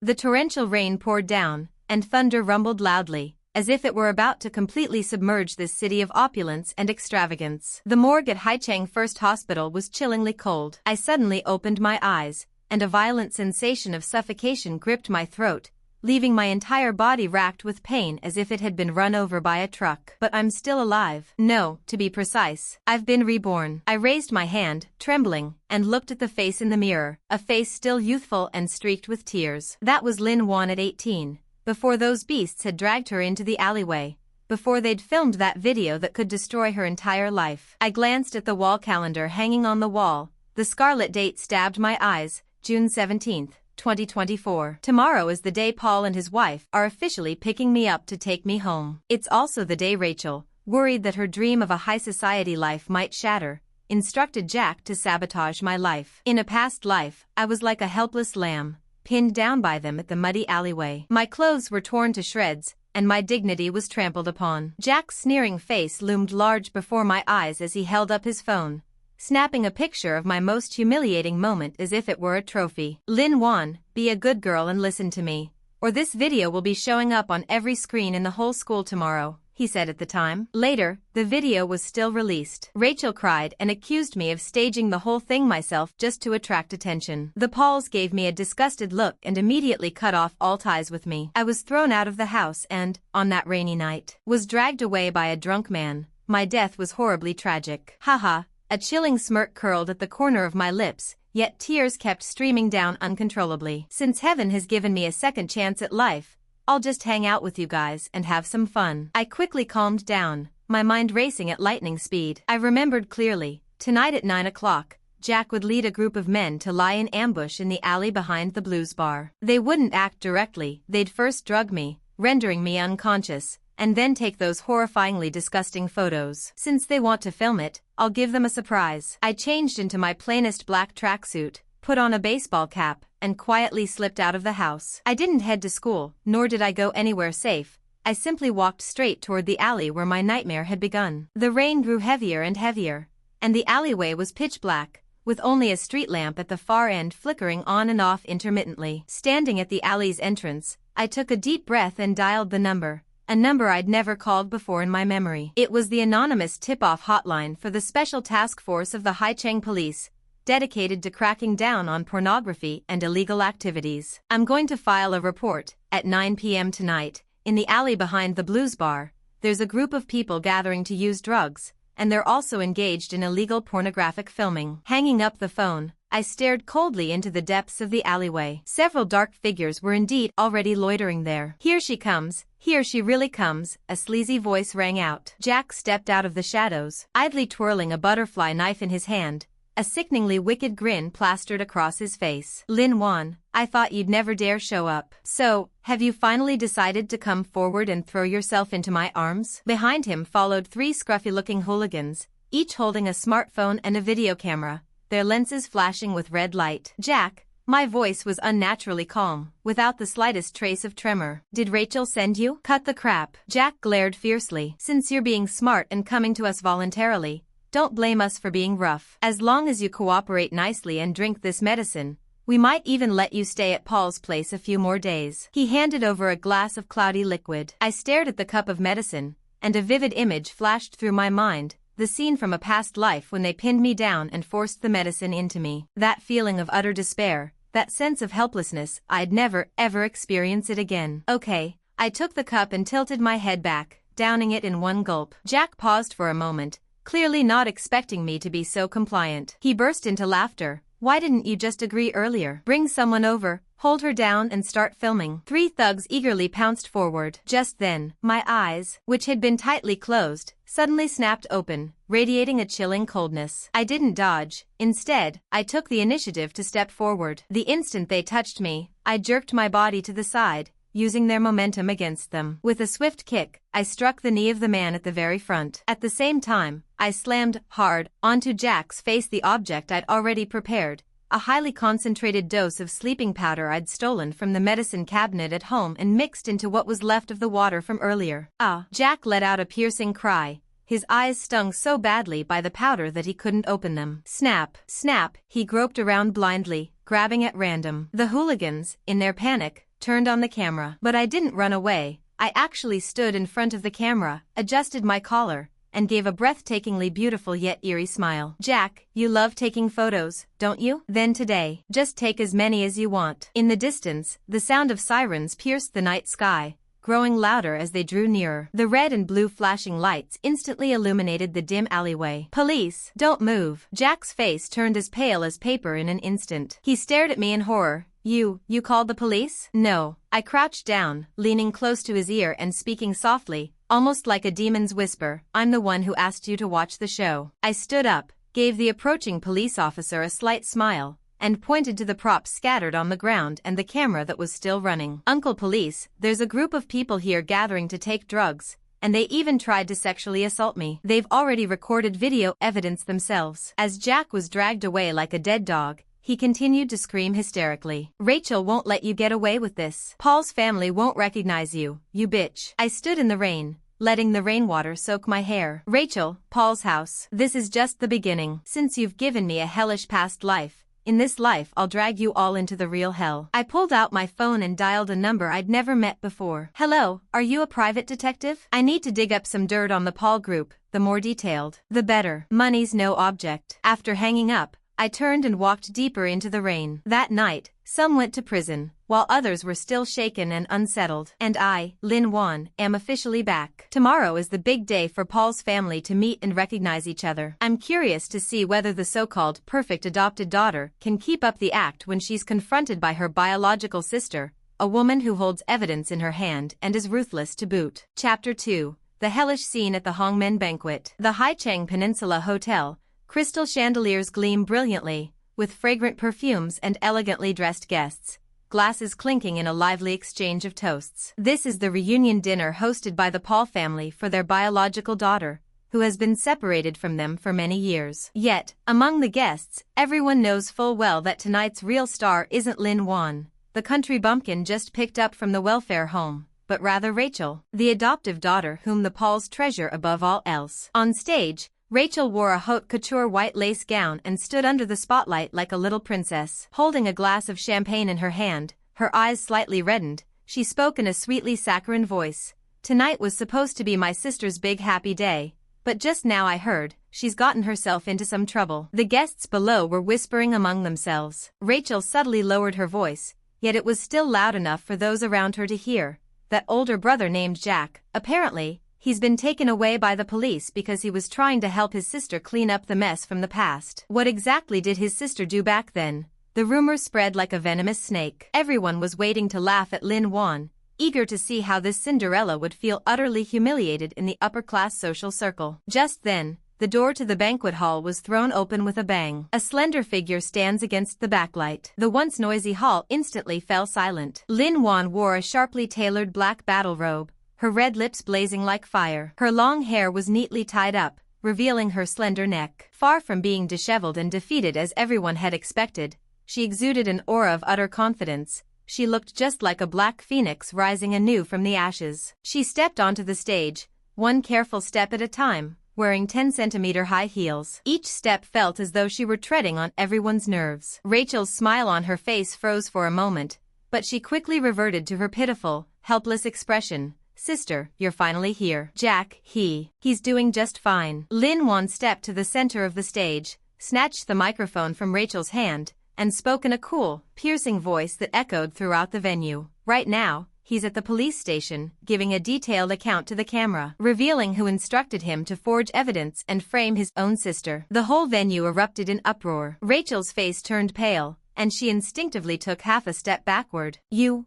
The torrential rain poured down, and thunder rumbled loudly, as if it were about to completely submerge this city of opulence and extravagance. The morgue at Haicheng First Hospital was chillingly cold. I suddenly opened my eyes, and a violent sensation of suffocation gripped my throat, leaving my entire body racked with pain as if it had been run over by a truck. But I'm still alive. No, to be precise, I've been reborn. I raised my hand, trembling, and looked at the face in the mirror, a face still youthful and streaked with tears. That was Lin Wan at 18, before those beasts had dragged her into the alleyway, before they'd filmed that video that could destroy her entire life. I glanced at the wall calendar hanging on the wall. The scarlet date stabbed my eyes, June 17, 2024. Tomorrow is the day Paul and his wife are officially picking me up to take me home. It's also the day Rachel, worried that her dream of a high society life might shatter, instructed Jack to sabotage my life. In a past life, I was like a helpless lamb, pinned down by them at the muddy alleyway. My clothes were torn to shreds, and my dignity was trampled upon. Jack's sneering face loomed large before my eyes as he held up his phone, snapping a picture of my most humiliating moment as if it were a trophy. Lin Wan, be a good girl and listen to me, or this video will be showing up on every screen in the whole school tomorrow, he said at the time. Later, the video was still released. Rachel cried and accused me of staging the whole thing myself just to attract attention. The Pauls gave me a disgusted look and immediately cut off all ties with me. I was thrown out of the house and, on that rainy night, was dragged away by a drunk man. My death was horribly tragic. Haha. A chilling smirk curled at the corner of my lips, yet tears kept streaming down uncontrollably. Since heaven has given me a second chance at life, I'll just hang out with you guys and have some fun. I quickly calmed down, my mind racing at lightning speed. I remembered clearly, tonight at 9 o'clock, Jack would lead a group of men to lie in ambush in the alley behind the blues bar. They wouldn't act directly, they'd first drug me, rendering me unconscious, and then take those horrifyingly disgusting photos. Since they want to film it, I'll give them a surprise. I changed into my plainest black tracksuit, put on a baseball cap, and quietly slipped out of the house. I didn't head to school, nor did I go anywhere safe. I simply walked straight toward the alley where my nightmare had begun. The rain grew heavier and heavier, and the alleyway was pitch black, with only a street lamp at the far end flickering on and off intermittently. Standing at the alley's entrance, I took a deep breath and dialed the number. A number I'd never called before in my memory. It was the anonymous tip-off hotline for the Special Task Force of the Haicheng Police, dedicated to cracking down on pornography and illegal activities. I'm going to file a report. At 9 p.m. tonight, in the alley behind the blues bar, there's a group of people gathering to use drugs, and they're also engaged in illegal pornographic filming. Hanging up the phone, I stared coldly into the depths of the alleyway. Several dark figures were indeed already loitering there. Here she comes. Here she really comes, a sleazy voice rang out. Jack stepped out of the shadows, idly twirling a butterfly knife in his hand, a sickeningly wicked grin plastered across his face. Lin Wan, I thought you'd never dare show up. So, have you finally decided to come forward and throw yourself into my arms? Behind him followed 3 scruffy-looking hooligans, each holding a smartphone and a video camera, their lenses flashing with red light. Jack, my voice was unnaturally calm, without the slightest trace of tremor. Did Rachel send you? Cut the crap. Jack glared fiercely. Since you're being smart and coming to us voluntarily, don't blame us for being rough. As long as you cooperate nicely and drink this medicine, we might even let you stay at Paul's place a few more days. He handed over a glass of cloudy liquid. I stared at the cup of medicine, and a vivid image flashed through my mind. The scene from a past life when they pinned me down and forced the medicine into me. That feeling of utter despair, that sense of helplessness, I'd never, ever experience it again. Okay, I took the cup and tilted my head back, downing it in one gulp. Jack paused for a moment, clearly not expecting me to be so compliant. He burst into laughter. Why didn't you just agree earlier? Bring someone over, hold her down and start filming. 3 thugs eagerly pounced forward. Just then, my eyes, which had been tightly closed, suddenly snapped open, radiating a chilling coldness. I didn't dodge. Instead, I took the initiative to step forward. The instant they touched me, I jerked my body to the side, using their momentum against them. With a swift kick, I struck the knee of the man at the very front. At the same time, I slammed hard onto Jack's face the object I'd already prepared, a highly concentrated dose of sleeping powder I'd stolen from the medicine cabinet at home and mixed into what was left of the water from earlier. Ah! Jack let out a piercing cry. His eyes stung so badly by the powder that he couldn't open them. Snap! Snap! He groped around blindly, grabbing at random. The hooligans, in their panic, turned on the camera. But I didn't run away. I actually stood in front of the camera, adjusted my collar, and gave a breathtakingly beautiful yet eerie smile. Jack, you love taking photos, don't you? Then today, just take as many as you want. In the distance, the sound of sirens pierced the night sky, growing louder as they drew nearer. The red and blue flashing lights instantly illuminated the dim alleyway. Police, don't move. Jack's face turned as pale as paper in an instant. He stared at me in horror. You called the police? No. I crouched down, leaning close to his ear and speaking softly, almost like a demon's whisper. I'm the one who asked you to watch the show. I stood up, gave the approaching police officer a slight smile, and pointed to the props scattered on the ground and the camera that was still running. Uncle Police, there's a group of people here gathering to take drugs, and they even tried to sexually assault me. They've already recorded video evidence themselves. As Jack was dragged away like a dead dog, he continued to scream hysterically. Rachel won't let you get away with this. Paul's family won't recognize you, you bitch. I stood in the rain, letting the rainwater soak my hair. Rachel, Paul's house. This is just the beginning. Since you've given me a hellish past life, in this life I'll drag you all into the real hell. I pulled out my phone and dialed a number I'd never met before. Hello, are you a private detective? I need to dig up some dirt on the Paul group. The more detailed, the better. Money's no object. After hanging up, I turned and walked deeper into the rain. That night, some went to prison, while others were still shaken and unsettled. And I, Lin Wan, am officially back. Tomorrow is the big day for Paul's family to meet and recognize each other. I'm curious to see whether the so-called perfect adopted daughter can keep up the act when she's confronted by her biological sister, a woman who holds evidence in her hand and is ruthless to boot. Chapter 2. The hellish scene at the Hongmen banquet. The Haicheng Peninsula Hotel. Crystal chandeliers gleam brilliantly, with fragrant perfumes and elegantly dressed guests, glasses clinking in a lively exchange of toasts. This is the reunion dinner hosted by the Paul family for their biological daughter, who has been separated from them for many years. Yet, among the guests, everyone knows full well that tonight's real star isn't Lin Wan, the country bumpkin just picked up from the welfare home, but rather Rachel, the adoptive daughter whom the Pauls treasure above all else. On stage, Rachel wore a haute couture white lace gown and stood under the spotlight like a little princess. Holding a glass of champagne in her hand, her eyes slightly reddened, she spoke in a sweetly saccharine voice. Tonight was supposed to be my sister's big happy day, but just now I heard, she's gotten herself into some trouble. The guests below were whispering among themselves. Rachel subtly lowered her voice, yet it was still loud enough for those around her to hear. That older brother named Jack, apparently, he's been taken away by the police because he was trying to help his sister clean up the mess from the past. What exactly did his sister do back then? The rumors spread like a venomous snake. Everyone was waiting to laugh at Lin Wan, eager to see how this Cinderella would feel utterly humiliated in the upper-class social circle. Just then, the door to the banquet hall was thrown open with a bang. A slender figure stands against the backlight. The once noisy hall instantly fell silent. Lin Wan wore a sharply tailored black battle robe, her red lips blazing like fire. Her long hair was neatly tied up, revealing her slender neck. Far from being disheveled and defeated as everyone had expected, she exuded an aura of utter confidence. She looked just like a black phoenix rising anew from the ashes. She stepped onto the stage, one careful step at a time, wearing 10-centimeter high heels. Each step felt as though she were treading on everyone's nerves. Rachel's smile on her face froze for a moment, but she quickly reverted to her pitiful, helpless expression. Sister, you're finally here. Jack, he's doing just fine. Lin Wan stepped to the center of the stage, snatched the microphone from Rachel's hand, and spoke in a cool, piercing voice that echoed throughout the venue. Right now, he's at the police station, giving a detailed account to the camera, revealing who instructed him to forge evidence and frame his own sister. The whole venue erupted in uproar. Rachel's face turned pale, and she instinctively took half a step backward.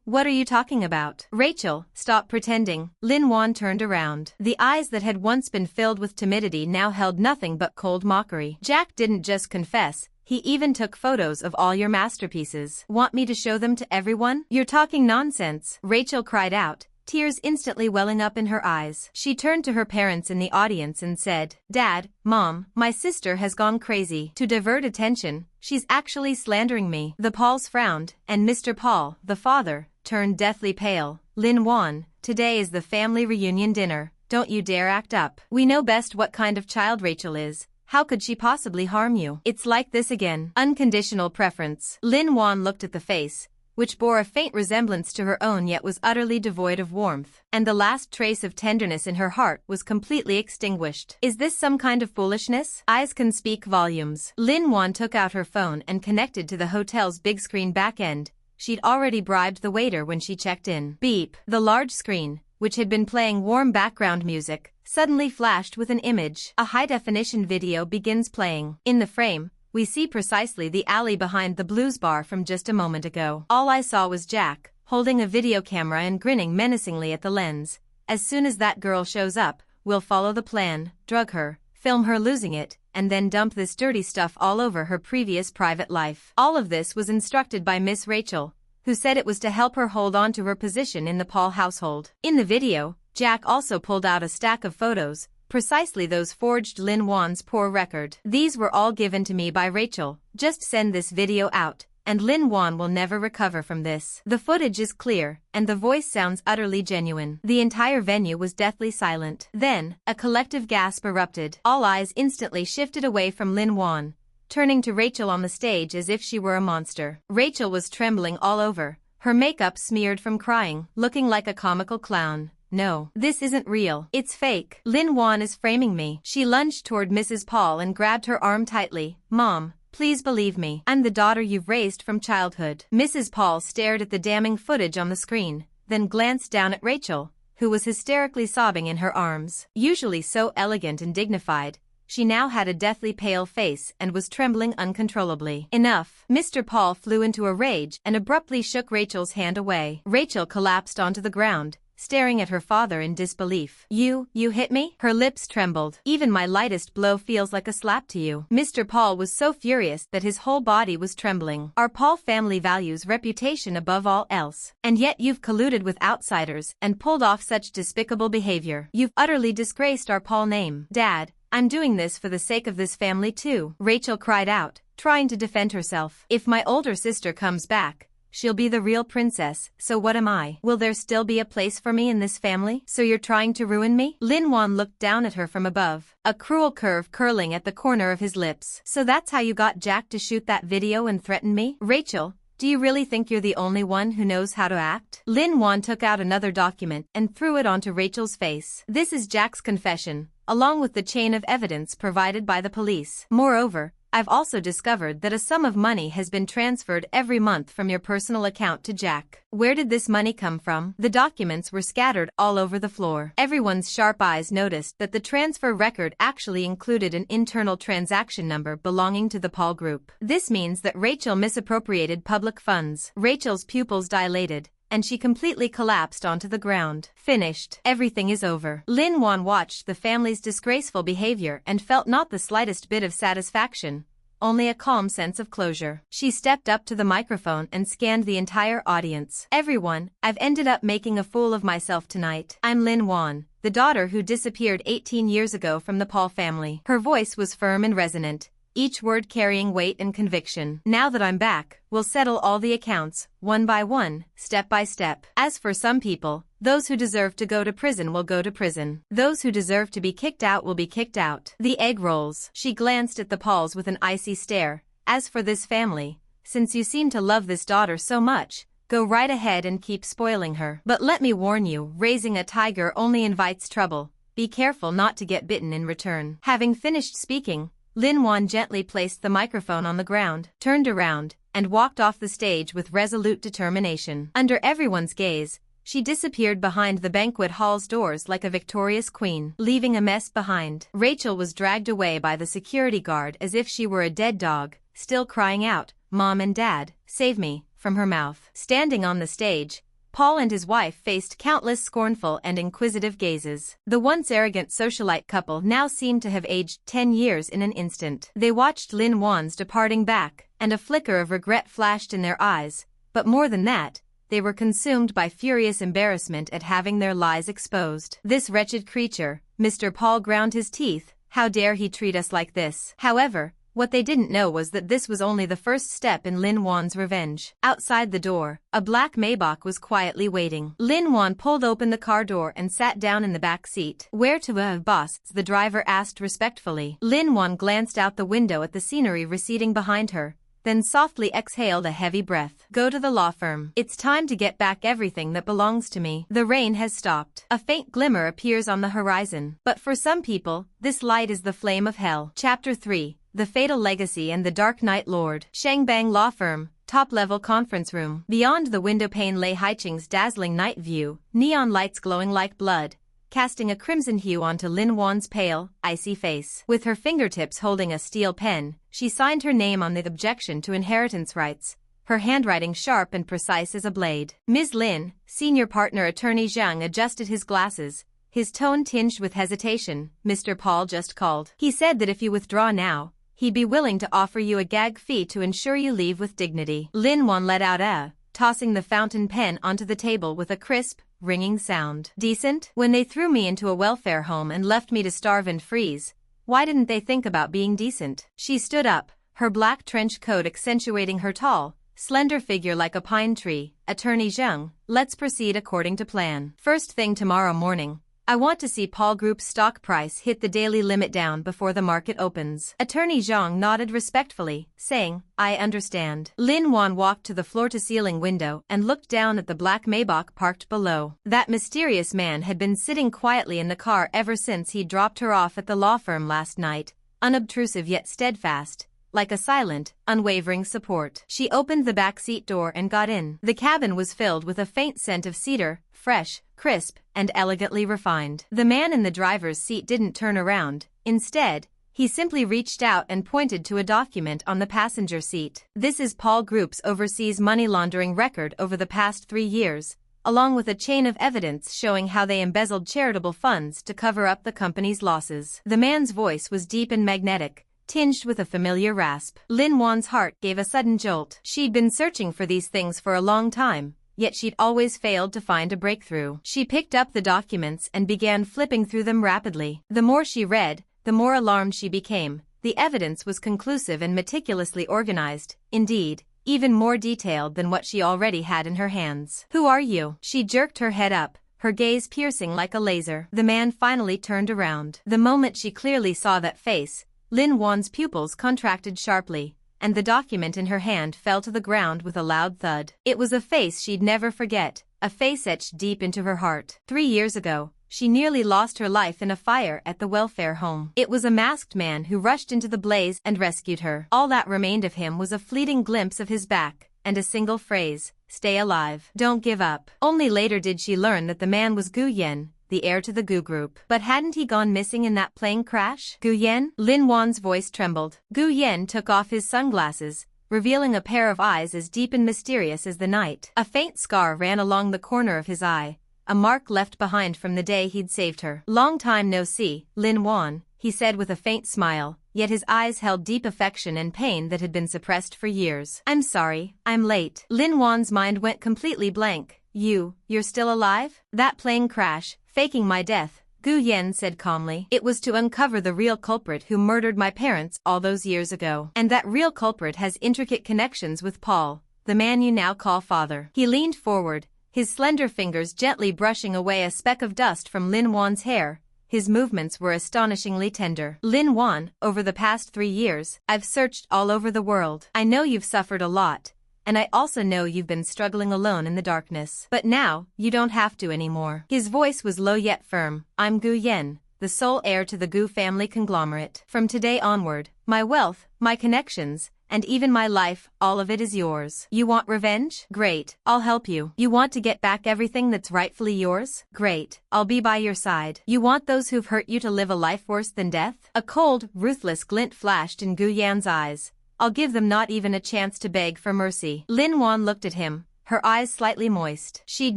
What are you talking about? Rachel, stop pretending. Lin Wan turned around. The eyes that had once been filled with timidity now held nothing but cold mockery. Jack didn't just confess, he even took photos of all your masterpieces. Want me to show them to everyone? You're talking nonsense, Rachel cried out, tears instantly welling up in her eyes. She turned to her parents in the audience and said, Dad, Mom, my sister has gone crazy. To divert attention, she's actually slandering me. The Pauls frowned, and Mr. Paul, the father, turned deathly pale. Lin Wan, today is the family reunion dinner. Don't you dare act up. We know best what kind of child Rachel is. How could she possibly harm you? It's like this again. Unconditional preference. Lin Wan looked at the face, which bore a faint resemblance to her own yet was utterly devoid of warmth, and the last trace of tenderness in her heart was completely extinguished. Is this some kind of foolishness? Eyes can speak volumes. Lin Wan took out her phone and connected to the hotel's big screen back end. She'd already bribed the waiter when she checked in. Beep. The large screen, which had been playing warm background music, suddenly flashed with an image. A high-definition video begins playing. In the frame, we see precisely the alley behind the blues bar from just a moment ago. All I saw was Jack, holding a video camera and grinning menacingly at the lens. As soon as that girl shows up, we'll follow the plan, drug her, film her losing it, and then dump this dirty stuff all over her previous private life. All of this was instructed by Miss Rachel, who said it was to help her hold on to her position in the Paul household. In the video, Jack also pulled out a stack of photos, precisely those forged Lin Wan's poor record. These were all given to me by Rachel. Just send this video out, and Lin Wan will never recover from this. The footage is clear, and the voice sounds utterly genuine. The entire venue was deathly silent. Then, a collective gasp erupted. All eyes instantly shifted away from Lin Wan, turning to Rachel on the stage as if she were a monster. Rachel was trembling all over, her makeup smeared from crying, looking like a comical clown. No, this isn't real. It's fake. Lin Wan is framing me. She lunged toward Mrs. Paul and grabbed her arm tightly. Mom, please believe me. I'm the daughter you've raised from childhood. Mrs. Paul stared at the damning footage on the screen, then glanced down at Rachel, who was hysterically sobbing in her arms. Usually so elegant and dignified, she now had a deathly pale face and was trembling uncontrollably. Enough. Mr. Paul flew into a rage and abruptly shook Rachel's hand away. Rachel collapsed onto the ground, staring at her father in disbelief. You hit me? Her lips trembled. Even my lightest blow feels like a slap to you. Mr. Paul was so furious that his whole body was trembling. Our Paul family values reputation above all else. And yet you've colluded with outsiders and pulled off such despicable behavior. You've utterly disgraced our Paul name. Dad, I'm doing this for the sake of this family too. Rachel cried out, trying to defend herself. If my older sister comes back, she'll be the real princess, so what am I? Will there still be a place for me in this family? So you're trying to ruin me? Lin Wan looked down at her from above, a cruel curve curling at the corner of his lips. So that's how you got Jack to shoot that video and threaten me? Rachel, do you really think you're the only one who knows how to act? Lin Wan took out another document and threw it onto Rachel's face. This is Jack's confession, along with the chain of evidence provided by the police. Moreover, I've also discovered that a sum of money has been transferred every month from your personal account to Jack. Where did this money come from? The documents were scattered all over the floor. Everyone's sharp eyes noticed that the transfer record actually included an internal transaction number belonging to the Paul Group. This means that Rachel misappropriated public funds. Rachel's pupils dilated, and she completely collapsed onto the ground. Finished. Everything is over. Lin Wan watched the family's disgraceful behavior and felt not the slightest bit of satisfaction, only a calm sense of closure. She stepped up to the microphone and scanned the entire audience. Everyone, I've ended up making a fool of myself tonight. I'm Lin Wan, the daughter who disappeared 18 years ago from the Paul family. Her voice was firm and resonant, each word carrying weight and conviction. Now that I'm back, we'll settle all the accounts, one by one, step by step. As for some people, those who deserve to go to prison will go to prison. Those who deserve to be kicked out will be kicked out. The egg rolls. She glanced at the Pauls with an icy stare. As for this family, since you seem to love this daughter so much, go right ahead and keep spoiling her. But let me warn you, raising a tiger only invites trouble. Be careful not to get bitten in return. Having finished speaking, Lin Wan gently placed the microphone on the ground, turned around, and walked off the stage with resolute determination. Under everyone's gaze, she disappeared behind the banquet hall's doors like a victorious queen, leaving a mess behind. Rachel was dragged away by the security guard as if she were a dead dog, still crying out, "Mom and Dad, save me," from her mouth. Standing on the stage, Paul and his wife faced countless scornful and inquisitive gazes. The once arrogant socialite couple now seemed to have aged 10 years in an instant. They watched Lin Wan's departing back, and a flicker of regret flashed in their eyes, but more than that, they were consumed by furious embarrassment at having their lies exposed. This wretched creature, Mr. Paul ground his teeth, how dare he treat us like this? However, what they didn't know was that this was only the first step in Lin Wan's revenge. Outside the door, a black Maybach was quietly waiting. Lin Wan pulled open the car door and sat down in the back seat. "Where to, boss?" the driver asked respectfully. Lin Wan glanced out the window at the scenery receding behind her, then softly exhaled a heavy breath. Go to the law firm. It's time to get back everything that belongs to me. The rain has stopped. A faint glimmer appears on the horizon. But for some people, this light is the flame of hell. Chapter 3. The Fatal Legacy and the Dark Night Lord. Shangbang Law Firm. Top-level conference room. Beyond the windowpane lay Haicheng's dazzling night view, neon lights glowing like blood, casting a crimson hue onto Lin Wan's pale, icy face. With her fingertips holding a steel pen, she signed her name on the objection to inheritance rights, her handwriting sharp and precise as a blade. Ms. Lin, senior partner attorney Zhang adjusted his glasses, his tone tinged with hesitation. Mr. Paul just called. He said that if you withdraw now, he'd be willing to offer you a gag fee to ensure you leave with dignity. Lin Wan let out a, tossing the fountain pen onto the table with a crisp, ringing sound. Decent? When they threw me into a welfare home and left me to starve and freeze, why didn't they think about being decent? She stood up, her black trench coat accentuating her tall, slender figure like a pine tree. Attorney Zhang, let's proceed according to plan. First thing tomorrow morning, I want to see Paul Group's stock price hit the daily limit down before the market opens. Attorney Zhang nodded respectfully, saying, I understand. Lin Wan walked to the floor-to-ceiling window and looked down at the black Maybach parked below. That mysterious man had been sitting quietly in the car ever since he dropped her off at the law firm last night, unobtrusive yet steadfast, like a silent, unwavering support. She opened the back seat door and got in. The cabin was filled with a faint scent of cedar, fresh, crisp, and elegantly refined. The man in the driver's seat didn't turn around. Instead, he simply reached out and pointed to a document on the passenger seat. This is Paul Group's overseas money laundering record over the past 3 years, along with a chain of evidence showing how they embezzled charitable funds to cover up the company's losses. The man's voice was deep and magnetic, tinged with a familiar rasp. Lin Wan's heart gave a sudden jolt. She'd been searching for these things for a long time, yet she'd always failed to find a breakthrough. She picked up the documents and began flipping through them rapidly. The more she read, the more alarmed she became. The evidence was conclusive and meticulously organized, indeed, even more detailed than what she already had in her hands. Who are you? She jerked her head up, her gaze piercing like a laser. The man finally turned around. The moment she clearly saw that face, Lin Wan's pupils contracted sharply, and the document in her hand fell to the ground with a loud thud. It was a face she'd never forget, a face etched deep into her heart. 3 years ago, she nearly lost her life in a fire at the welfare home. It was a masked man who rushed into the blaze and rescued her. All that remained of him was a fleeting glimpse of his back, and a single phrase, stay alive. Don't give up. Only later did she learn that the man was Gu Yan, the heir to the Gu Group. But hadn't he gone missing in that plane crash? Gu Yan? Lin Wan's voice trembled. Gu Yan took off his sunglasses, revealing a pair of eyes as deep and mysterious as the night. A faint scar ran along the corner of his eye, a mark left behind from the day he'd saved her. Long time no see, Lin Wan, he said with a faint smile, yet his eyes held deep affection and pain that had been suppressed for years. I'm sorry, I'm late. Lin Wan's mind went completely blank. You're still alive? That plane crash, faking my death, Gu Yan said calmly. It was to uncover the real culprit who murdered my parents all those years ago. And that real culprit has intricate connections with Paul, the man you now call father. He leaned forward, his slender fingers gently brushing away a speck of dust from Lin Wan's hair. His movements were astonishingly tender. Lin Wan, over the past 3 years, I've searched all over the world. I know you've suffered a lot, and I also know you've been struggling alone in the darkness. But now, you don't have to anymore. His voice was low yet firm. I'm Gu Yan, the sole heir to the Gu family conglomerate. From today onward, my wealth, my connections, and even my life, all of it is yours. You want revenge? Great, I'll help you. You want to get back everything that's rightfully yours? Great, I'll be by your side. You want those who've hurt you to live a life worse than death? A cold, ruthless glint flashed in Gu Yan's eyes. I'll give them not even a chance to beg for mercy. Lin Wan looked at him, her eyes slightly moist. She'd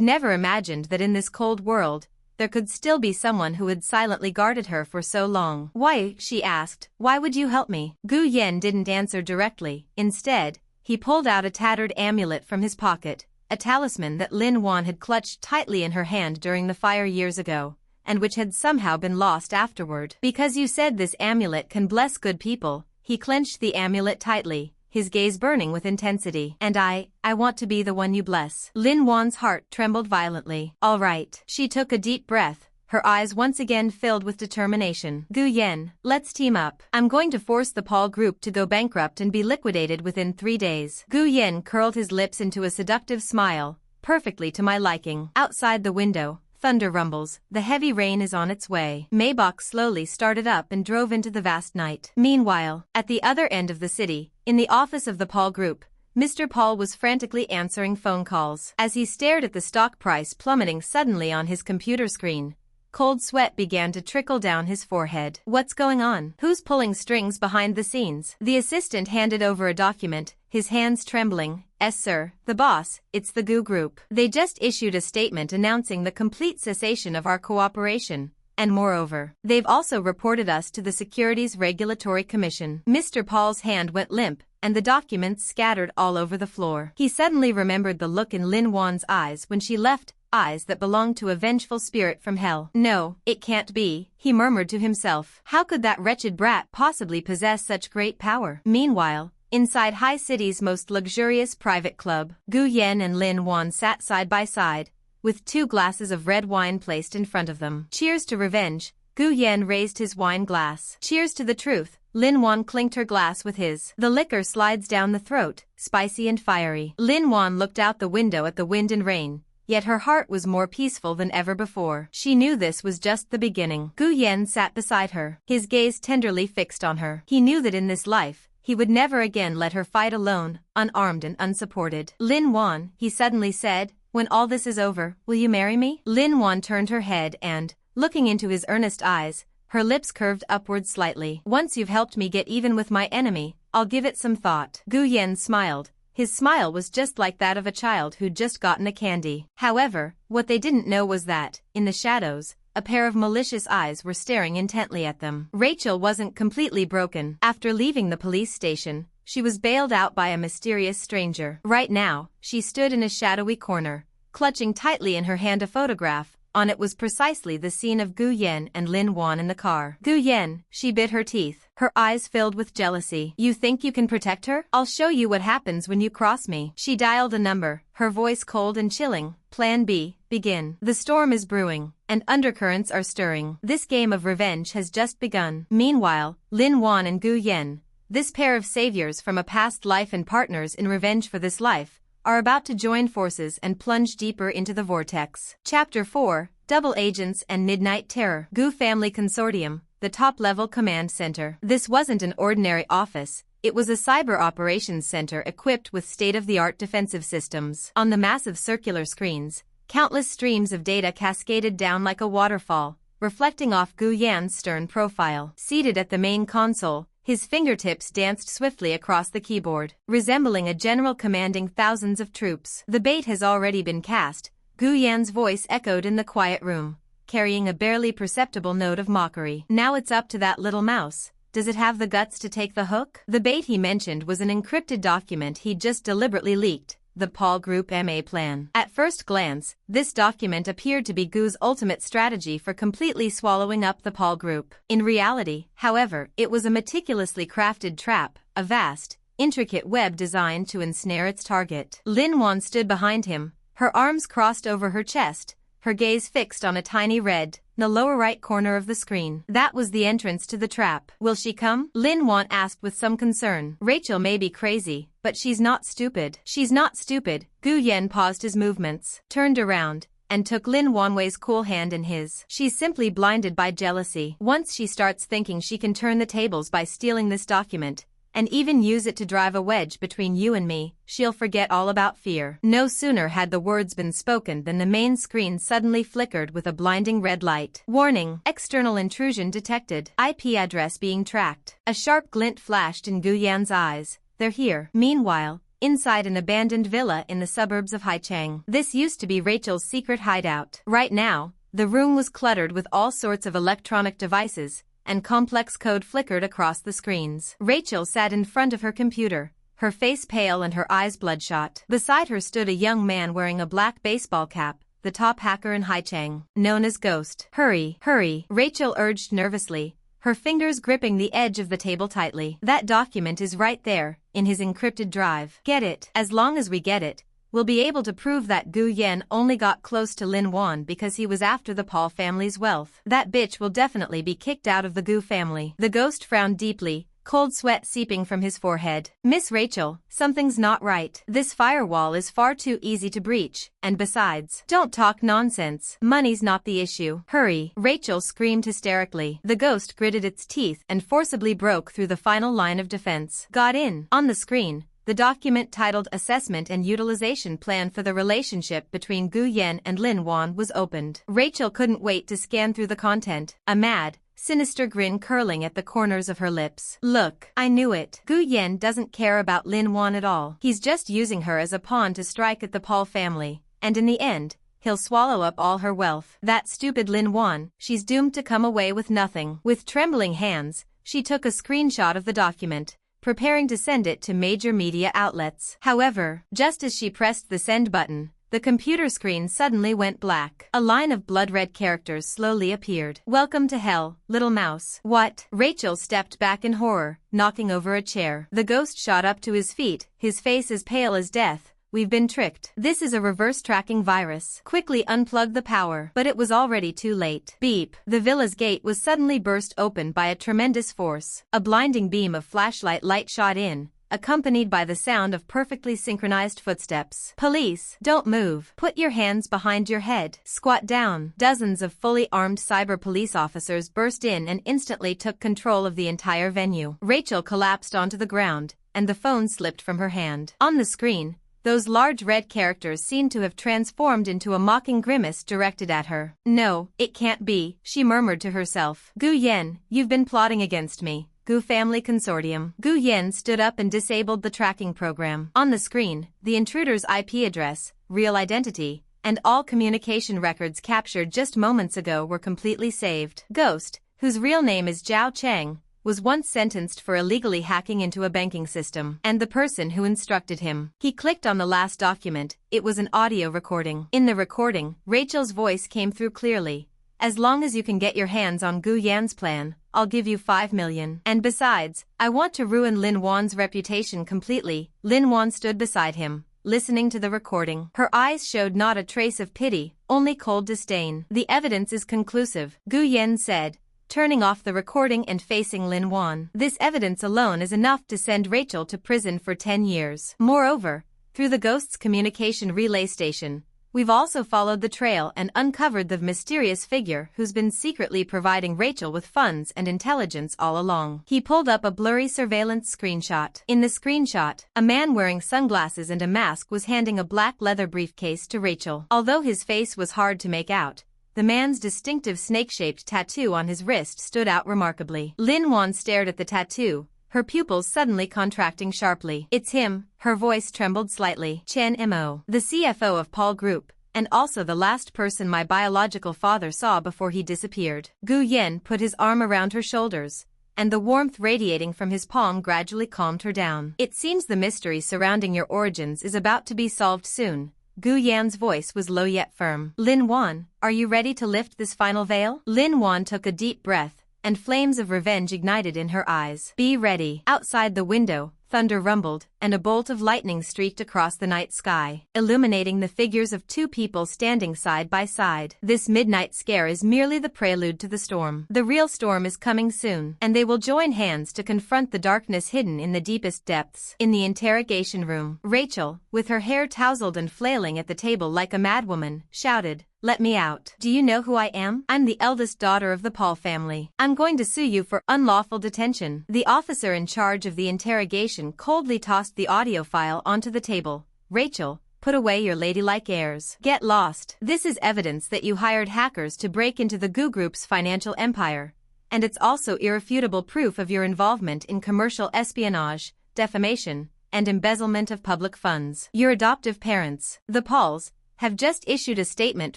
never imagined that in this cold world, there could still be someone who had silently guarded her for so long. Why, she asked, why would you help me? Gu Yan didn't answer directly. Instead, he pulled out a tattered amulet from his pocket, a talisman that Lin Wan had clutched tightly in her hand during the fire years ago, and which had somehow been lost afterward. Because you said this amulet can bless good people. He clenched the amulet tightly, his gaze burning with intensity. And I want to be the one you bless. Lin Wan's heart trembled violently. All right. She took a deep breath, her eyes once again filled with determination. Gu Yan, let's team up. I'm going to force the Paul group to go bankrupt and be liquidated within 3 days. Gu Yan curled his lips into a seductive smile, perfectly to my liking. Outside the window, thunder rumbles, the heavy rain is on its way. Maybach slowly started up and drove into the vast night. Meanwhile, at the other end of the city, in the office of the Paul group, Mr. Paul was frantically answering phone calls. As he stared at the stock price plummeting suddenly on his computer screen, cold sweat began to trickle down his forehead. What's going on? Who's pulling strings behind the scenes? The assistant handed over a document, his hands trembling. "Yes, sir, the boss, it's the Gu Group. They just issued a statement announcing the complete cessation of our cooperation. And moreover, they've also reported us to the Securities Regulatory Commission." Mr. Paul's hand went limp, and the documents scattered all over the floor. He suddenly remembered the look in Lin Wan's eyes when she left, eyes that belonged to a vengeful spirit from hell. "No, it can't be," he murmured to himself. How could that wretched brat possibly possess such great power? Meanwhile, inside High City's most luxurious private club, Gu Yan and Lin Wan sat side by side, with 2 glasses of red wine placed in front of them. "Cheers to revenge." Gu Yan raised his wine glass. "Cheers to the truth." Lin Wan clinked her glass with his. The liquor slides down the throat, spicy and fiery. Lin Wan looked out the window at the wind and rain, yet her heart was more peaceful than ever before. She knew this was just the beginning. Gu Yan sat beside her, his gaze tenderly fixed on her. He knew that in this life, he would never again let her fight alone, unarmed and unsupported. "Lin Wan," he suddenly said, "when all this is over, will you marry me?" Lin Wan turned her head and, looking into his earnest eyes, her lips curved upward slightly. "Once you've helped me get even with my enemy, I'll give it some thought." Gu Yan smiled. His smile was just like that of a child who'd just gotten a candy. However, what they didn't know was that, in the shadows, a pair of malicious eyes were staring intently at them. Rachel wasn't completely broken. After leaving the police station, she was bailed out by a mysterious stranger. Right now, she stood in a shadowy corner, clutching tightly in her hand a photograph. On it was precisely the scene of Gu Yan and Lin Wan in the car. "Gu Yan," she bit her teeth, her eyes filled with jealousy. "You think you can protect her? I'll show you what happens when you cross me." She dialed a number, her voice cold and chilling. "Plan B, begin." The storm is brewing, and undercurrents are stirring. This game of revenge has just begun. Meanwhile, Lin Wan and Gu Yan, this pair of saviors from a past life and partners in revenge for this life, are about to join forces and plunge deeper into the vortex. Chapter 4, Double Agents and Midnight Terror. Gu Family Consortium, the top-level command center. This wasn't an ordinary office, it was a cyber operations center equipped with state-of-the-art defensive systems. On the massive circular screens, countless streams of data cascaded down like a waterfall, reflecting off Gu Yan's stern profile. Seated at the main console, his fingertips danced swiftly across the keyboard, resembling a general commanding thousands of troops. The bait has already been cast, Gu Yan's voice echoed in the quiet room, carrying a barely perceptible note of mockery. "Now it's up to that little mouse. Does it have the guts to take the hook?" The bait he mentioned was an encrypted document he'd just deliberately leaked, the Paul Group MA plan. At first glance, this document appeared to be Gu's ultimate strategy for completely swallowing up the Paul Group. In reality, however, it was a meticulously crafted trap, a vast, intricate web designed to ensnare its target. Lin Wan stood behind him, her arms crossed over her chest, her gaze fixed on a tiny red, the lower right corner of the screen. That was the entrance to the trap. "Will she come?" Lin Wan asked with some concern. "Rachel may be crazy, but she's not stupid." "She's not stupid." Gu Yan paused his movements, turned around, and took Lin Wanwei's cool hand in his. "She's simply blinded by jealousy. Once she starts thinking she can turn the tables by stealing this document, and even use it to drive a wedge between you and me, she'll forget all about fear." No sooner had the words been spoken than the main screen suddenly flickered with a blinding red light. "Warning, external intrusion detected. IP address being tracked." A sharp glint flashed in Gu Yan's eyes. "They're here." Meanwhile, inside an abandoned villa in the suburbs of Haicheng. This used to be Rachel's secret hideout. Right now, the room was cluttered with all sorts of electronic devices, and complex code flickered across the screens. Rachel sat in front of her computer, her face pale and her eyes bloodshot. Beside her stood a young man wearing a black baseball cap, the top hacker in Haicheng, known as Ghost. "Hurry, hurry," Rachel urged nervously, her fingers gripping the edge of the table tightly. "That document is right there, in his encrypted drive. Get it. As long as we get it, will be able to prove that Gu Yan only got close to Lin Wan because he was after the Paul family's wealth. That bitch will definitely be kicked out of the Gu family. The ghost frowned deeply, cold sweat seeping from his forehead. Miss Rachel, something's not right. This firewall is far too easy to breach, and besides, don't talk nonsense. Money's not the issue. Hurry. Rachel screamed hysterically. The ghost gritted its teeth and forcibly broke through the final line of defense. Got in. On the screen, the document titled Assessment and Utilization Plan for the Relationship between Gu Yan and Lin Wan was opened. Rachel couldn't wait to scan through the content, a mad, sinister grin curling at the corners of her lips. Look, I knew it. Gu Yan doesn't care about Lin Wan at all. He's just using her as a pawn to strike at the Paul family, and in the end, he'll swallow up all her wealth. That stupid Lin Wan, she's doomed to come away with nothing. With trembling hands, she took a screenshot of the document, preparing to send it to major media outlets. However, just as she pressed the send button, the computer screen suddenly went black. A line of blood-red characters slowly appeared. Welcome to hell, little mouse. What? Rachel stepped back in horror, knocking over a chair. The ghost shot up to his feet, his face as pale as death. We've been tricked. This is a reverse tracking virus. Quickly unplug the power. But it was already too late. Beep. The villa's gate was suddenly burst open by a tremendous force. A blinding beam of flashlight light shot in, accompanied by the sound of perfectly synchronized footsteps. Police, don't move. Put your hands behind your head. Squat down. Dozens of fully armed cyber police officers burst in and instantly took control of the entire venue. Rachel collapsed onto the ground, and the phone slipped from her hand. On the screen, those large red characters seemed to have transformed into a mocking grimace directed at her. No, it can't be, she murmured to herself. Gu Yan, you've been plotting against me. Gu Family Consortium. Gu Yan stood up and disabled the tracking program. On the screen, the intruder's IP address, real identity, and all communication records captured just moments ago were completely saved. Ghost, whose real name is Zhao Cheng, was once sentenced for illegally hacking into a banking system, and the person who instructed him. He clicked on the last document. It was an audio recording. In the recording, Rachel's voice came through clearly. As long as you can get your hands on Gu Yan's plan, I'll give you 5 million. And besides, I want to ruin Lin Wan's reputation completely. Lin Wan stood beside him, listening to the recording. Her eyes showed not a trace of pity, only cold disdain. The evidence is conclusive, Gu Yan said, turning off the recording and facing Lin Wan. This evidence alone is enough to send Rachel to prison for 10 years. Moreover, through the ghost's communication relay station, we've also followed the trail and uncovered the mysterious figure who's been secretly providing Rachel with funds and intelligence all along. He pulled up a blurry surveillance screenshot. In the screenshot, a man wearing sunglasses and a mask was handing a black leather briefcase to Rachel. Although his face was hard to make out, the man's distinctive snake-shaped tattoo on his wrist stood out remarkably. Lin Wan stared at the tattoo, her pupils suddenly contracting sharply. It's him, her voice trembled slightly. Chenmo, the CFO of Paul Group, and also the last person my biological father saw before he disappeared. Gu Yan put his arm around her shoulders, and the warmth radiating from his palm gradually calmed her down. It seems the mystery surrounding your origins is about to be solved soon. Gu Yan's voice was low yet firm. Lin Wan, are you ready to lift this final veil? Lin Wan took a deep breath, and flames of revenge ignited in her eyes. Be ready. Outside the window, thunder rumbled, and a bolt of lightning streaked across the night sky, illuminating the figures of 2 people standing side by side. This midnight scare is merely the prelude to the storm. The real storm is coming soon, and they will join hands to confront the darkness hidden in the deepest depths. In the interrogation room, Rachel, with her hair tousled and flailing at the table like a madwoman, shouted, "Let me out. Do you know who I am? I'm the eldest daughter of the Paul family. I'm going to sue you for unlawful detention." The officer in charge of the interrogation coldly tossed the audio file onto the table. Rachel, put away your ladylike airs. Get lost. This is evidence that you hired hackers to break into the Gu Group's financial empire, and it's also irrefutable proof of your involvement in commercial espionage, defamation, and embezzlement of public funds. Your adoptive parents, the Pauls, have just issued a statement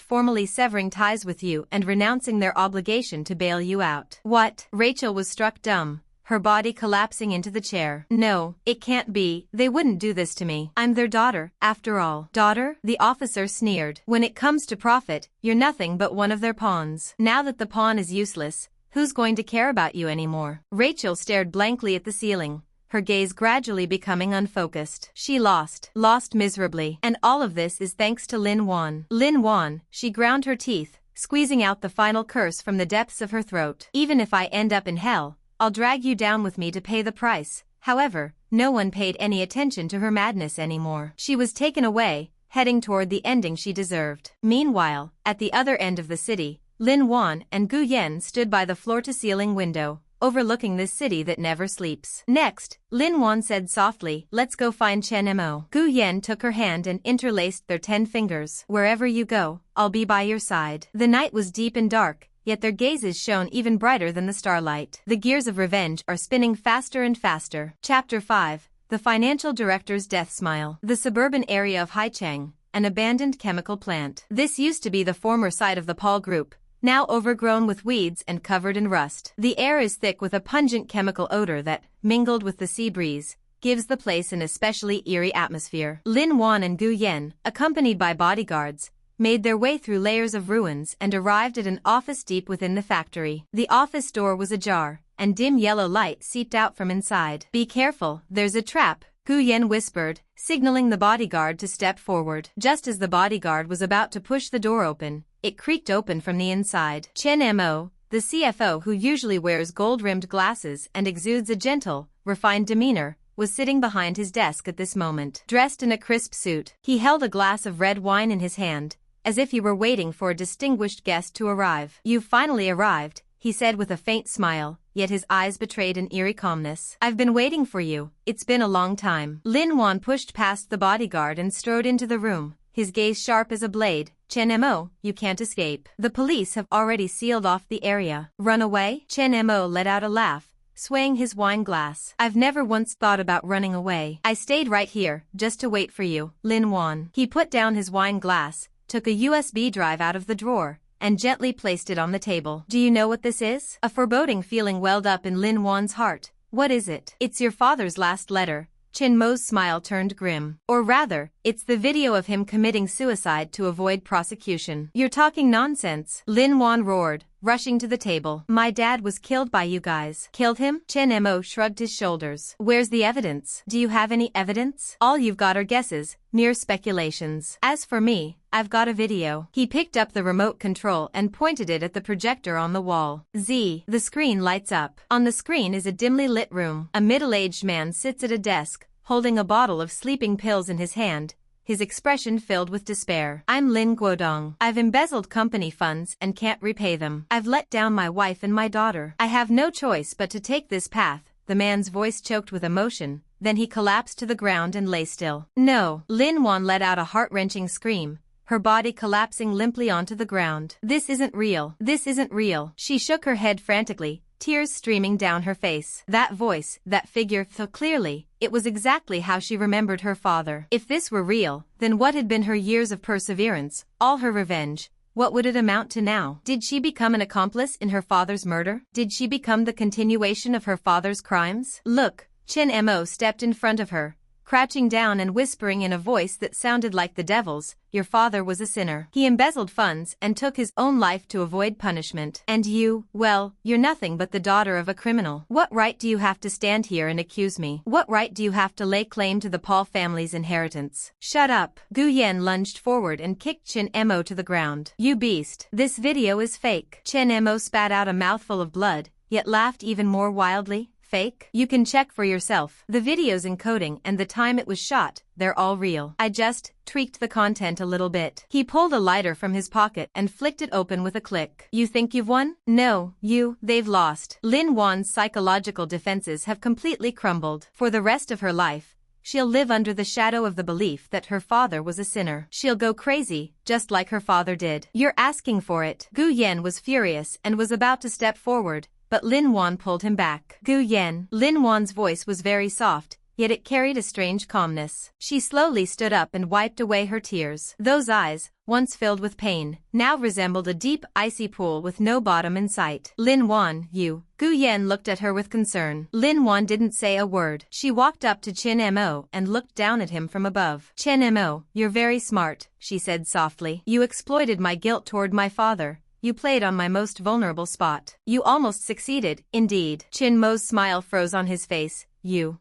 formally severing ties with you and renouncing their obligation to bail you out. What? Rachel was struck dumb, her body collapsing into the chair. No, it can't be. They wouldn't do this to me. I'm their daughter, after all. Daughter? The officer sneered. When it comes to profit, you're nothing but one of their pawns. Now that the pawn is useless, who's going to care about you anymore? Rachel stared blankly at the ceiling, her gaze gradually becoming unfocused. She lost miserably. And all of this is thanks to Lin Wan. Lin Wan, she ground her teeth, squeezing out the final curse from the depths of her throat. Even if I end up in hell, I'll drag you down with me to pay the price. However, no one paid any attention to her madness anymore. She was taken away, heading toward the ending she deserved. Meanwhile, at the other end of the city, Lin Wan and Gu Yen stood by the floor-to-ceiling window, overlooking this city that never sleeps. Next, Lin Wan said softly, "Let's go find Chenmo." Gu Yen took her hand and interlaced their 10 fingers. "Wherever you go, I'll be by your side." The night was deep and dark, yet their gazes shone even brighter than the starlight. The gears of revenge are spinning faster and faster. Chapter 5. The Financial Director's Death Smile. The suburban area of Haicheng, an abandoned chemical plant. This used to be the former site of the Paul Group, now overgrown with weeds and covered in rust. The air is thick with a pungent chemical odor that, mingled with the sea breeze, gives the place an especially eerie atmosphere. Lin Wan and Gu Yen, accompanied by bodyguards, made their way through layers of ruins and arrived at an office deep within the factory. The office door was ajar, and dim yellow light seeped out from inside. "Be careful, there's a trap," Gu Yen whispered, signaling the bodyguard to step forward. Just as the bodyguard was about to push the door open, it creaked open from the inside. Chenmo, the CFO who usually wears gold-rimmed glasses and exudes a gentle, refined demeanor, was sitting behind his desk at this moment. Dressed in a crisp suit, he held a glass of red wine in his hand, as if he were waiting for a distinguished guest to arrive. "You've finally arrived," he said with a faint smile, yet his eyes betrayed an eerie calmness. "I've been waiting for you, it's been a long time." Lin Wan pushed past the bodyguard and strode into the room, his gaze sharp as a blade. "Chenmo, you can't escape. The police have already sealed off the area." "Run away?" Chenmo let out a laugh, swaying his wine glass. "I've never once thought about running away. I stayed right here, just to wait for you." Lin Wan. He put down his wine glass, took a USB drive out of the drawer, and gently placed it on the table. "Do you know what this is?" A foreboding feeling welled up in Lin Wan's heart. "What is it?" "It's your father's last letter." Chenmo's smile turned grim. "Or rather, it's the video of him committing suicide to avoid prosecution." "You're talking nonsense," Lin Wan roared, rushing to the table. "My dad was killed by you guys." "Killed him?" Chenmo shrugged his shoulders. "Where's the evidence?" "Do you have any evidence?" "All you've got are guesses, mere speculations. As for me, I've got a video." He picked up the remote control and pointed it at the projector on the wall. The screen lights up. On the screen is a dimly lit room. A middle-aged man sits at a desk, holding a bottle of sleeping pills in his hand, his expression filled with despair. "I'm Lin Guodong. I've embezzled company funds and can't repay them. I've let down my wife and my daughter. I have no choice but to take this path." The man's voice choked with emotion, then he collapsed to the ground and lay still. "No!" Lin Wan let out a heart-wrenching scream, her body collapsing limply onto the ground. "This isn't real. This isn't real." She shook her head frantically, tears streaming down her face. That voice, that figure, so clearly, it was exactly how she remembered her father. If this were real, then what had been her years of perseverance, all her revenge, what would it amount to now? Did she become an accomplice in her father's murder? Did she become the continuation of her father's crimes? "Look," Chenmo stepped in front of her, crouching down and whispering in a voice that sounded like the devil's, "Your father was a sinner. He embezzled funds and took his own life to avoid punishment. And you, well, you're nothing but the daughter of a criminal. What right do you have to stand here and accuse me? What right do you have to lay claim to the Paul family's inheritance?" "Shut up." Gu Yen lunged forward and kicked Chenmo to the ground. "You beast. This video is fake." Chenmo spat out a mouthful of blood, yet laughed even more wildly. "Fake? You can check for yourself. The video's encoding and the time it was shot, they're all real. I just tweaked the content a little bit." He pulled a lighter from his pocket and flicked it open with a click. "You think you've won? No, they've lost." Lin Wan's psychological defenses have completely crumbled. For the rest of her life, she'll live under the shadow of the belief that her father was a sinner. She'll go crazy, just like her father did. "You're asking for it." Gu Yen was furious and was about to step forward, but Lin Wan pulled him back. "Gu Yen." Lin Wan's voice was very soft, yet it carried a strange calmness. She slowly stood up and wiped away her tears. Those eyes, once filled with pain, now resembled a deep, icy pool with no bottom in sight. "Lin Wan, you." Gu Yen looked at her with concern. Lin Wan didn't say a word. She walked up to Chenmo and looked down at him from above. "Chenmo, you're very smart," she said softly. "You exploited my guilt toward my father, You played on my most vulnerable spot. You almost succeeded, indeed. Chenmo's smile froze on his face.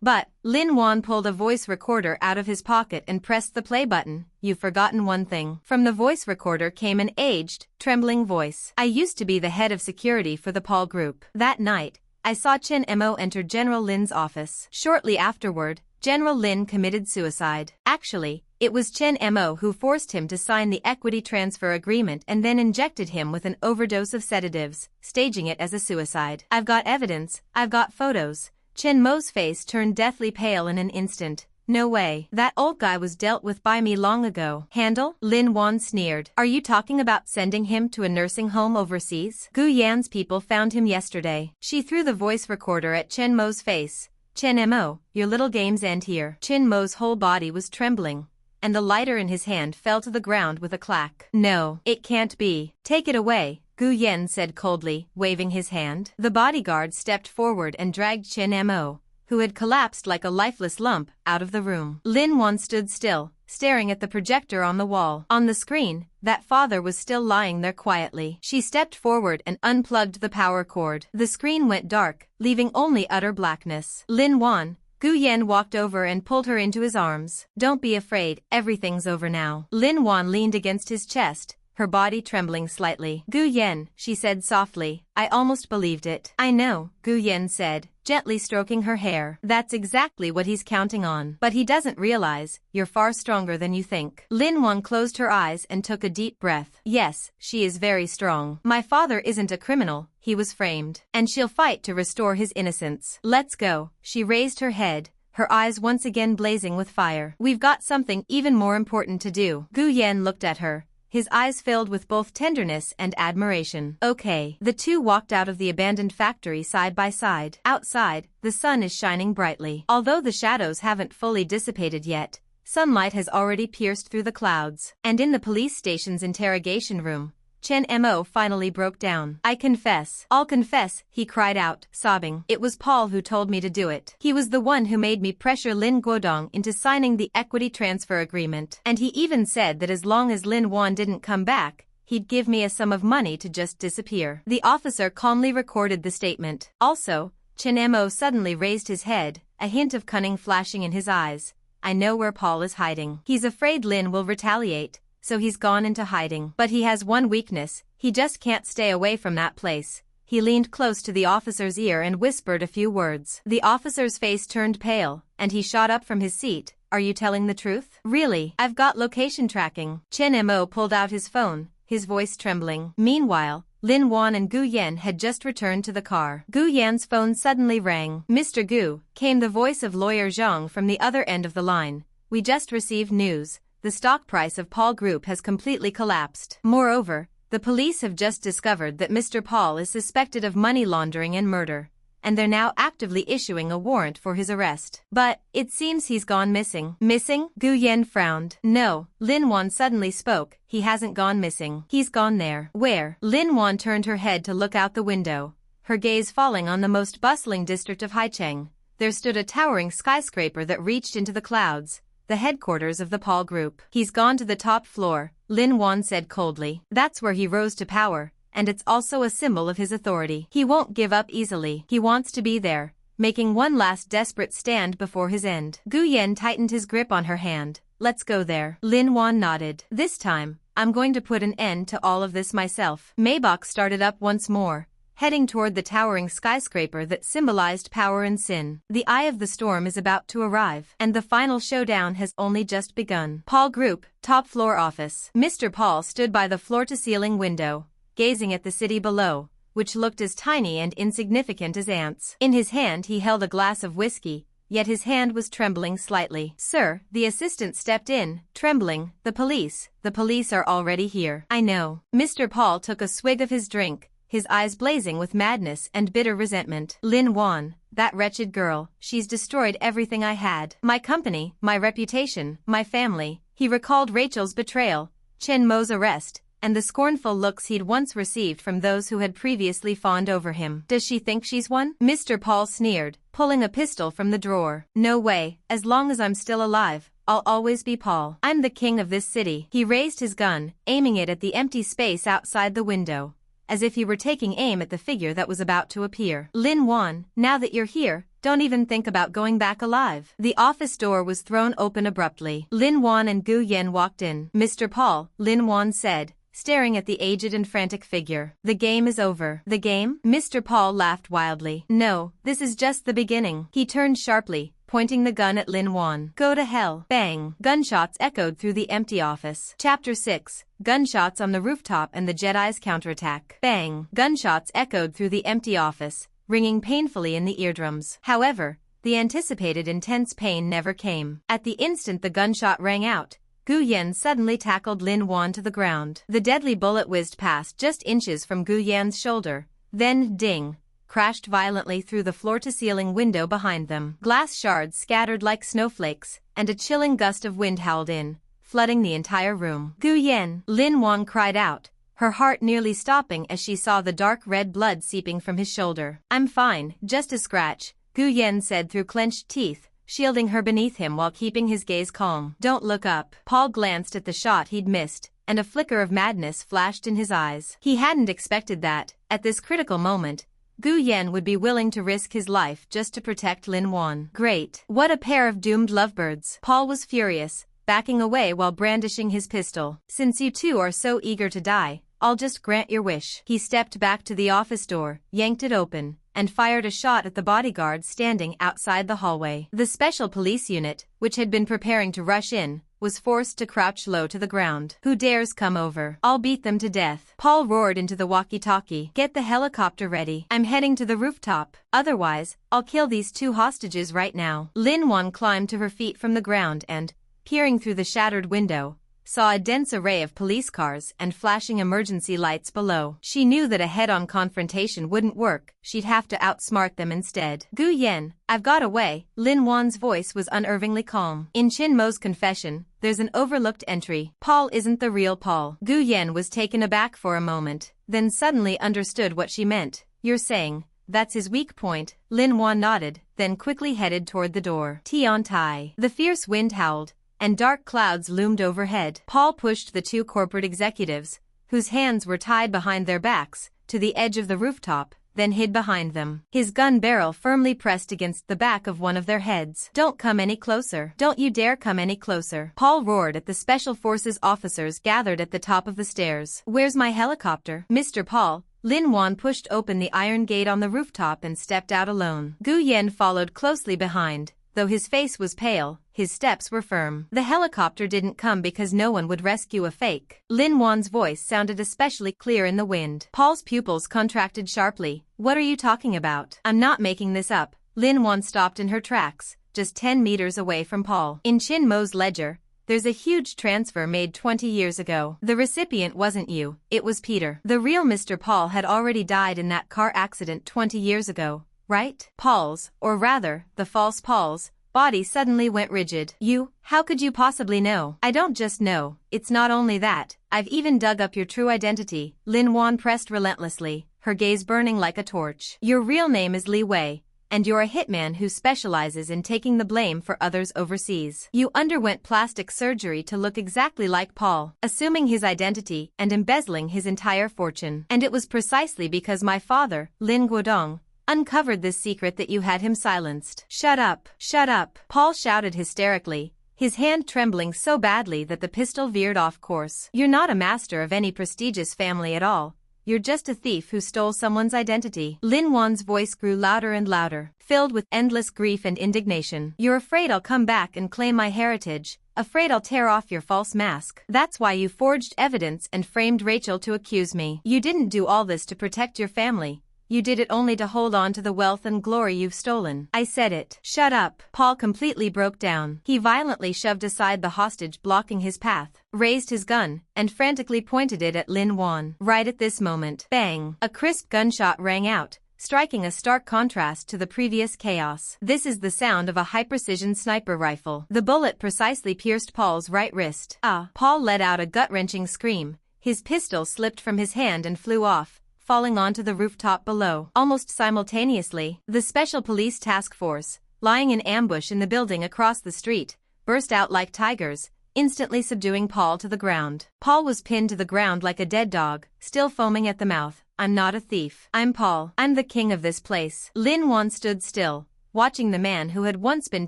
But, Lin Wan pulled a voice recorder out of his pocket and pressed the play button. You've forgotten one thing. From the voice recorder came an aged, trembling voice. I used to be the head of security for the Paul Group. That night, I saw Chenmo enter General Lin's office. Shortly afterward, General Lin committed suicide. Actually, it was Chenmo who forced him to sign the equity transfer agreement and then injected him with an overdose of sedatives, staging it as a suicide. I've got evidence, I've got photos. Chenmo's face turned deathly pale in an instant. No way. That old guy was dealt with by me long ago. Handle? Lin Wan sneered. Are you talking about sending him to a nursing home overseas? Gu Yan's people found him yesterday. She threw the voice recorder at Chenmo's face. Chenmo, your little games end here. Chenmo's whole body was trembling, and the lighter in his hand fell to the ground with a clack. No, it can't be. Take it away, Gu Yan said coldly, waving his hand. The bodyguard stepped forward and dragged Chenmo, who had collapsed like a lifeless lump, out of the room. Lin Wan stood still, staring at the projector on the wall. On the screen, that father was still lying there quietly. She stepped forward and unplugged the power cord. The screen went dark, leaving only utter blackness. Lin Wan, Gu Yan walked over and pulled her into his arms. Don't be afraid, everything's over now. Lin Wan leaned against his chest, her body trembling slightly. Gu Yan, she said softly, I almost believed it. I know, Gu Yan said, gently stroking her hair. That's exactly what he's counting on. But he doesn't realize, you're far stronger than you think. Lin Wan closed her eyes and took a deep breath. Yes, she is very strong. My father isn't a criminal, he was framed. And she'll fight to restore his innocence. Let's go. She raised her head, her eyes once again blazing with fire. We've got something even more important to do. Gu Yan looked at her, his eyes filled with both tenderness and admiration. Okay. The two walked out of the abandoned factory side by side. Outside, the sun is shining brightly. Although the shadows haven't fully dissipated yet, sunlight has already pierced through the clouds. And in the police station's interrogation room, Chenmo finally broke down. I'll confess, he cried out, sobbing. It was Paul who told me to do it. He was the one who made me pressure Lin Guodong into signing the equity transfer agreement. And he even said that as long as Lin Wan didn't come back, he'd give me a sum of money to just disappear. The officer calmly recorded the statement. Also, Chenmo suddenly raised his head, a hint of cunning flashing in his eyes. I know where Paul is hiding. He's afraid Lin will retaliate, so he's gone into hiding. But he has one weakness, he just can't stay away from that place. He leaned close to the officer's ear and whispered a few words. The officer's face turned pale, and he shot up from his seat. Are you telling the truth? Really? I've got location tracking. Chenmo pulled out his phone, his voice trembling. Meanwhile, Lin Wan and Gu Yan had just returned to the car. Gu Yan's phone suddenly rang. Mr. Gu, came the voice of lawyer Zhang from the other end of the line. We just received news. The stock price of Paul Group has completely collapsed. Moreover, the police have just discovered that Mr. Paul is suspected of money laundering and murder, and they're now actively issuing a warrant for his arrest. But, it seems he's gone missing. Missing? Gu Yan frowned. No, Lin Wan suddenly spoke. He hasn't gone missing. He's gone there. Where? Lin Wan turned her head to look out the window, her gaze falling on the most bustling district of Haicheng. There stood a towering skyscraper that reached into the clouds, the headquarters of the Paul Group. He's gone to the top floor, Lin Wan said coldly. That's where he rose to power, and it's also a symbol of his authority. He won't give up easily. He wants to be there, making one last desperate stand before his end. Gu Yan tightened his grip on her hand. Let's go there. Lin Wan nodded. This time, I'm going to put an end to all of this myself. Maybach started up once more, heading toward the towering skyscraper that symbolized power and sin. The eye of the storm is about to arrive, and the final showdown has only just begun. Paul Group, top floor office. Mr. Paul stood by the floor-to-ceiling window, gazing at the city below, which looked as tiny and insignificant as ants. In his hand he held a glass of whiskey, yet his hand was trembling slightly. Sir, the assistant stepped in, trembling. The police are already here. I know. Mr. Paul took a swig of his drink, his eyes blazing with madness and bitter resentment. Lin Wan, that wretched girl, she's destroyed everything I had. My company, my reputation, my family. He recalled Rachel's betrayal, Chenmo's arrest, and the scornful looks he'd once received from those who had previously fawned over him. Does she think she's won? Mr. Paul sneered, pulling a pistol from the drawer. No way, as long as I'm still alive, I'll always be Paul. I'm the king of this city. He raised his gun, aiming it at the empty space outside the window. as if he were taking aim at the figure that was about to appear. Lin Wan, now that you're here, don't even think about going back alive. The office door was thrown open abruptly. Lin Wan and Gu Yen walked in. Mr. Paul, Lin Wan said, staring at the aged and frantic figure. The game is over. The game? Mr. Paul laughed wildly. No, this is just the beginning. He turned sharply, pointing the gun at Lin Wan. Go to hell. Bang. Gunshots echoed through the empty office. Chapter 6. Gunshots on the rooftop and the Jedi's counterattack. Bang. Gunshots echoed through the empty office, ringing painfully in the eardrums. However, the anticipated intense pain never came. At the instant the gunshot rang out, Gu Yen suddenly tackled Lin Wan to the ground. The deadly bullet whizzed past just inches from Gu Yan's shoulder, then, ding, crashed violently through the floor-to-ceiling window behind them. Glass shards scattered like snowflakes, and a chilling gust of wind howled in, flooding the entire room. Gu Yen, Lin Wan cried out, her heart nearly stopping as she saw the dark red blood seeping from his shoulder. I'm fine, just a scratch, Gu Yen said through clenched teeth, shielding her beneath him while keeping his gaze calm. Don't look up. Paul glanced at the shot he'd missed, and a flicker of madness flashed in his eyes. He hadn't expected that, at this critical moment, Gu Yen would be willing to risk his life just to protect Lin Wan. Great. What a pair of doomed lovebirds. Paul was furious, backing away while brandishing his pistol. Since you two are so eager to die, I'll just grant your wish. He stepped back to the office door, yanked it open, and fired a shot at the bodyguard standing outside the hallway. The special police unit, which had been preparing to rush in, was forced to crouch low to the ground. Who dares come over? I'll beat them to death. Paul roared into the walkie-talkie. Get the helicopter ready. I'm heading to the rooftop. Otherwise, I'll kill these two hostages right now. Lin Wan climbed to her feet from the ground and, peering through the shattered window, saw a dense array of police cars and flashing emergency lights below. She knew that a head-on confrontation wouldn't work, she'd have to outsmart them instead. Gu Yen, I've got away. Lin Wan's voice was unervingly calm. In Chin Mo's confession, there's an overlooked entry. Paul isn't the real Paul. Gu Yen was taken aback for a moment, then suddenly understood what she meant. You're saying, that's his weak point? Lin Wan nodded, then quickly headed toward the door. Tian Tai. The fierce wind howled, and dark clouds loomed overhead. Paul pushed the two corporate executives, whose hands were tied behind their backs, to the edge of the rooftop, then hid behind them. His gun barrel firmly pressed against the back of one of their heads. Don't come any closer. Don't you dare come any closer. Paul roared at the Special Forces officers gathered at the top of the stairs. Where's my helicopter? Mr. Paul. Lin Wan pushed open the iron gate on the rooftop and stepped out alone. Gu Yen followed closely behind. Though his face was pale, his steps were firm. The helicopter didn't come because no one would rescue a fake. Lin Wan's voice sounded especially clear in the wind. Paul's pupils contracted sharply. What are you talking about? I'm not making this up. Lin Wan stopped in her tracks, just 10 meters away from Paul. In Chin Mo's ledger, there's a huge transfer made 20 years ago. The recipient wasn't you, it was Peter. The real Mr. Paul had already died in that car accident 20 years ago. Right? Paul's, or rather, the false Paul's, body suddenly went rigid. You? How could you possibly know? I don't just know, it's not only that, I've even dug up your true identity. Lin Wan pressed relentlessly, her gaze burning like a torch. Your real name is Li Wei, and you're a hitman who specializes in taking the blame for others overseas. You underwent plastic surgery to look exactly like Paul, assuming his identity and embezzling his entire fortune. And it was precisely because my father, Lin Guodong, uncovered this secret that you had him silenced. Shut up. Shut up. Paul shouted hysterically, his hand trembling so badly that the pistol veered off course. You're not a master of any prestigious family at all. You're just a thief who stole someone's identity. Lin Wan's voice grew louder and louder, filled with endless grief and indignation. You're afraid I'll come back and claim my heritage, afraid I'll tear off your false mask. That's why you forged evidence and framed Rachel to accuse me. You didn't do all this to protect your family. You did it only to hold on to the wealth and glory you've stolen. I said it. Shut up. Paul completely broke down. He violently shoved aside the hostage blocking his path, raised his gun, and frantically pointed it at Lin Wan. Right at this moment, bang! A crisp gunshot rang out, striking a stark contrast to the previous chaos. This is the sound of a high-precision sniper rifle. The bullet precisely pierced Paul's right wrist. Ah! Paul let out a gut-wrenching scream. His pistol slipped from his hand and flew off, falling onto the rooftop below. Almost simultaneously, the Special Police Task Force, lying in ambush in the building across the street, burst out like tigers, instantly subduing Paul to the ground. Paul was pinned to the ground like a dead dog, still foaming at the mouth, I'm not a thief. I'm Paul. I'm the king of this place. Lin Wan stood still, watching the man who had once been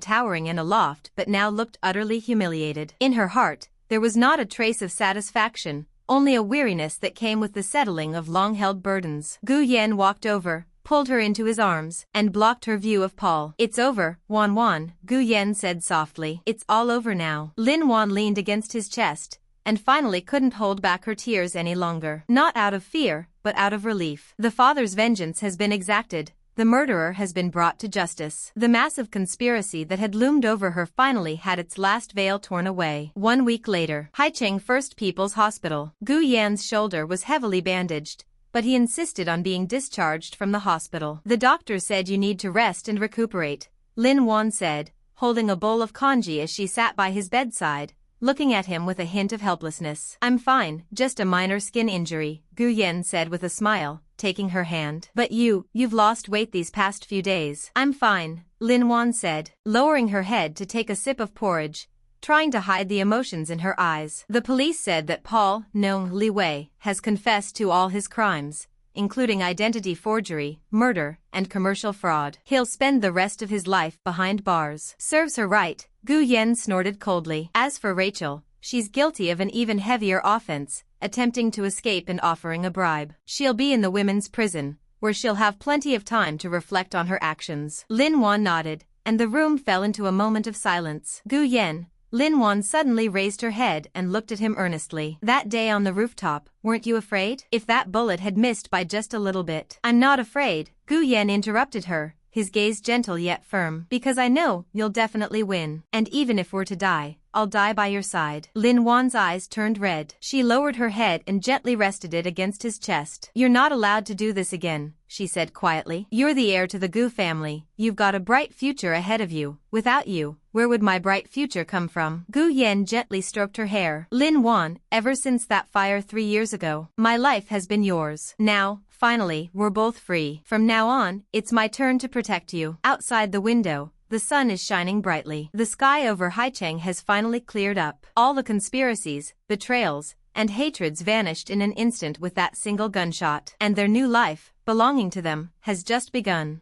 towering and aloft but now looked utterly humiliated. In her heart, there was not a trace of satisfaction, only a weariness that came with the settling of long-held burdens. Gu Yan walked over, pulled her into his arms, and blocked her view of Paul. It's over, Wan, Gu Yan said softly. It's all over now. Lin Wan leaned against his chest, and finally couldn't hold back her tears any longer. Not out of fear, but out of relief. The father's vengeance has been exacted. The murderer has been brought to justice. The massive conspiracy that had loomed over her finally had its last veil torn away. 1 week later, Haicheng First People's Hospital. Gu Yan's shoulder was heavily bandaged, but he insisted on being discharged from the hospital. The doctor said you need to rest and recuperate, Lin Wan said, holding a bowl of congee as she sat by his bedside, looking at him with a hint of helplessness. I'm fine, just a minor skin injury, Gu Yan said with a smile, taking her hand. But you've lost weight these past few days. I'm fine, Lin Wan said, lowering her head to take a sip of porridge, trying to hide the emotions in her eyes. The police said that Paul Nong Li Wei has confessed to all his crimes, including identity forgery, murder, and commercial fraud. He'll spend the rest of his life behind bars. Serves her right, Gu Yan snorted coldly. As for Rachel, she's guilty of an even heavier offense, attempting to escape and offering a bribe. She'll be in the women's prison, where she'll have plenty of time to reflect on her actions. Lin Wan nodded, and the room fell into a moment of silence. Gu Yan, Lin Wan suddenly raised her head and looked at him earnestly. That day on the rooftop, weren't you afraid? If that bullet had missed by just a little bit. I'm not afraid, Gu Yan interrupted her, his gaze gentle yet firm. Because I know you'll definitely win. And even if we're to die, I'll die by your side. Lin Wan's eyes turned red. She lowered her head and gently rested it against his chest. You're not allowed to do this again, she said quietly. You're the heir to the Gu family. You've got a bright future ahead of you. Without you, where would my bright future come from? Gu Yan gently stroked her hair. Lin Wan, ever since that fire 3 years ago, my life has been yours. Now, finally, we're both free. From now on, it's my turn to protect you. Outside the window, the sun is shining brightly. The sky over Haicheng has finally cleared up. All the conspiracies, betrayals, and hatreds vanished in an instant with that single gunshot. And their new life, belonging to them, has just begun.